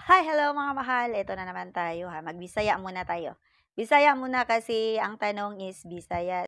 Hi, hello mga mahal. Ito na naman tayo ha. Magbisaya muna tayo. Bisaya muna kasi ang tanong is Bisaya.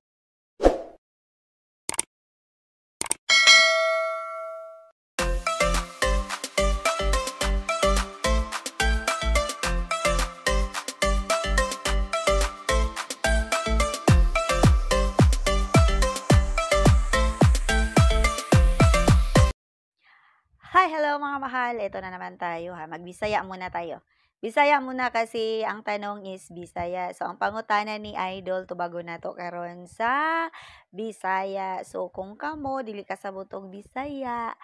Hi, hello mga mahal. Ito na naman tayo ha. Magbisaya muna tayo. Bisaya muna kasi ang tanong is Bisaya. So, ang pangutana ni Idol, tubago na to karon sa Bisaya. So, kung kamo, dili ka sa butong Bisaya.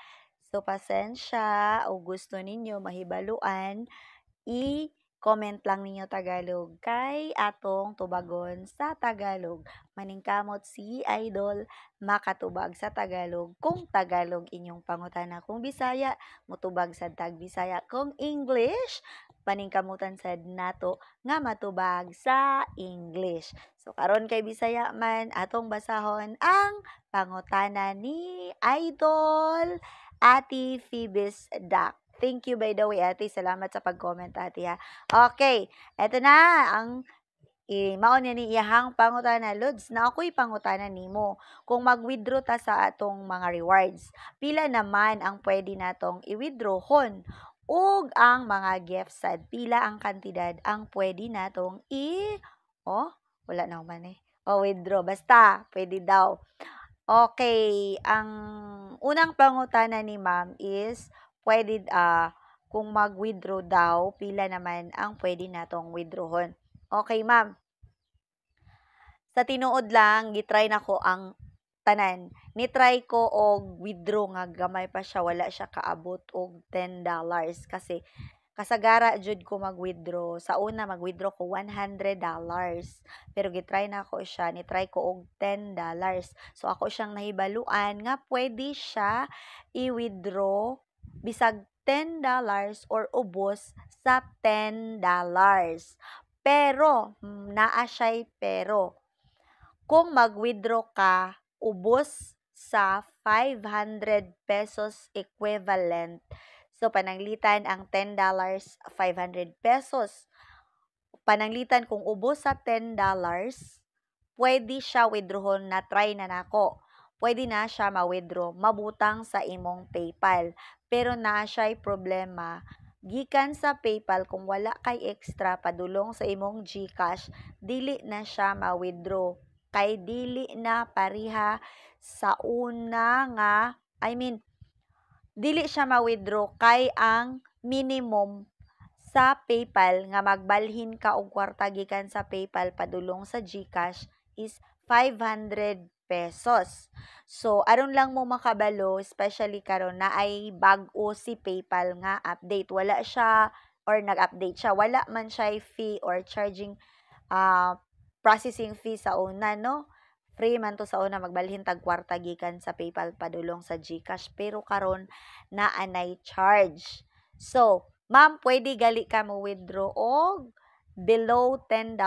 So, pasensya o gusto ninyo mahibaluan, i-comment lang ninyo Tagalog kay atong tubagon sa Tagalog. Maningkamot si Idol makatubag sa Tagalog kung Tagalog inyong pangutana. Kung Bisaya, mutubag sa tag Bisaya. Kung English, paningkamutan sad nato nga matubag sa English. So karon kay Bisaya man atong basahon ang pangutana ni Idol Ate Phoebes Duck. Thank you by the way, ate. Salamat sa pag-comment, ate, ha. Okay, eto na ang mao niya ni iyahang pangutana, Lods, na ako'y pangutana nimo. Kung mag-withdraw ta sa atong mga rewards, pila naman ang pwede natong i-withdrawhon? Ug ang mga gifts sad, pila ang kantidad ang pwede natong oh, wala na man eh. Withdraw. Basta, pwede daw. Okay, ang unang pangutana ni ma'am is puwede, kung mag-withdraw daw, pila naman ang puwede natong withdrawon. Okay ma'am, sa tinuod lang gitry nako ang tanan. Ni-try ko og withdraw nga gamay pa siya, wala siya kaabot og $10 kasi kasagara jud ko mag-withdraw. Sa una mag-withdraw ko $100 pero gitry nako siya, ni-try ko og $10. So ako siyang nahibaluan nga pwede siya i-withdraw bisag $10 or ubos sa $10. Pero, naa siya'y pero. Kung mag-withdraw ka, ubos sa ₱500 equivalent. So, pananglitan ang $10, ₱500. Pananglitan kung ubos sa $10, pwede siya withdrawon na try na nako. Pwede na siya ma-withdraw, mabutang sa imong PayPal. Pero na siya'y problema, gikan sa PayPal kung wala kay extra padulong sa imong GCash, dili na siya ma-withdraw kay dili na pareha sa una nga, dili siya ma-withdraw kay ang minimum sa PayPal nga magbalhin ka og kwarta gikan sa PayPal padulong sa GCash is ₱500. So, aron lang mo makabalo, especially karon na ay bag-o si PayPal nga update. Wala siya or nag-update siya. Wala man siya fee or charging processing fee sa una, no? Free man to sa una magbalhin tag kwarta gikan sa PayPal padulong sa GCash pero karon naa nay charge. So, ma'am, pwede gali ka mo withdraw og below $10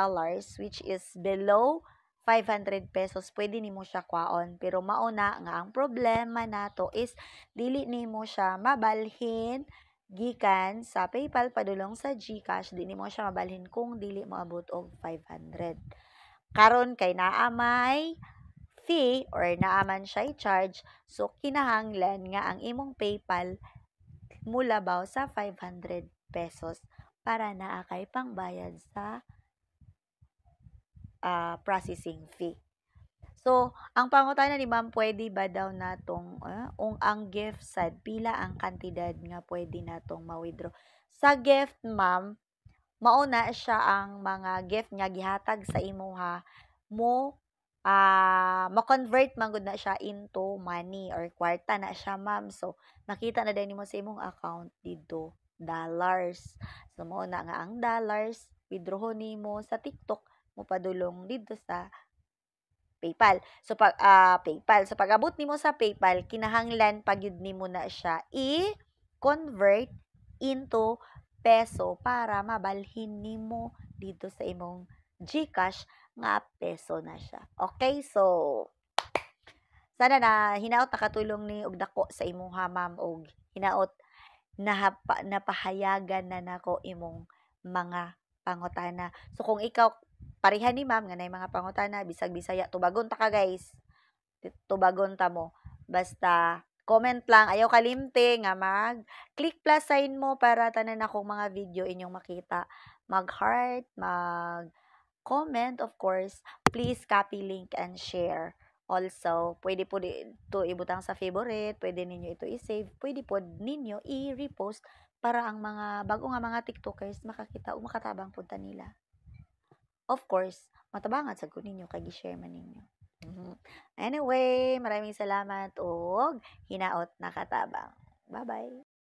which is below ₱500. Pwede nimo siya kwaon pero mauna nga ang problema nato is dili nimo siya mabalhin gikan sa PayPal padulong sa GCash, di nimo siya mabalhin kung dili moabot og 500. Karon kay naa may fee or naa man siya charge, so kinahanglan nga ang imong PayPal mulabaw sa ₱500 para naa kay pangbayad sa processing fee. So, ang pangutana ni ma'am, pwede ba daw natong ang gift sad, pila ang kantidad nga pwede natong ma-withdraw? Sa gift, ma'am, mauna siya ang mga gift nga gihatag sa imuha ma-convert man gud na siya into money or kwarta na siya, ma'am. So, makita na din nimo sa imong account dito, dollars. So, mauna nga ang dollars, withdrawon nimo sa TikTok, mopadulong dito sa PayPal. So PayPal. So pag-abot nimo sa PayPal, kinahanglan pagyud nimo na siya i-convert into peso para mabalhin nimo dito sa imong GCash nga peso na siya. Okay? So sana na hinaot nakatulong ni og dako sa imuha, ma'am, og hinaot napahayagan na nako imong mga pangutana. So kung ikaw pareha ni ma'am nga nay mga pangutana bisag Bisaya, tubagon ta ka guys. Tubagon ta mo. Basta comment lang, ayaw kalimti nga mag-click plus sign mo para tanan akong mga video inyong makita. Mag-heart, mag-comment, of course. Please copy link and share. Also, pwede po ito ibutang sa favorite, pwede ninyo ito i-save, pwede po ninyo i-repost para ang mga bago nga mga TikTokers makakita o makatabang punta nila. Of course, matabangan sad ko ninyo kay gi-share man ninyo. Mhm. Anyway, maraming salamat ug hinaot nakatabang. Bye-bye.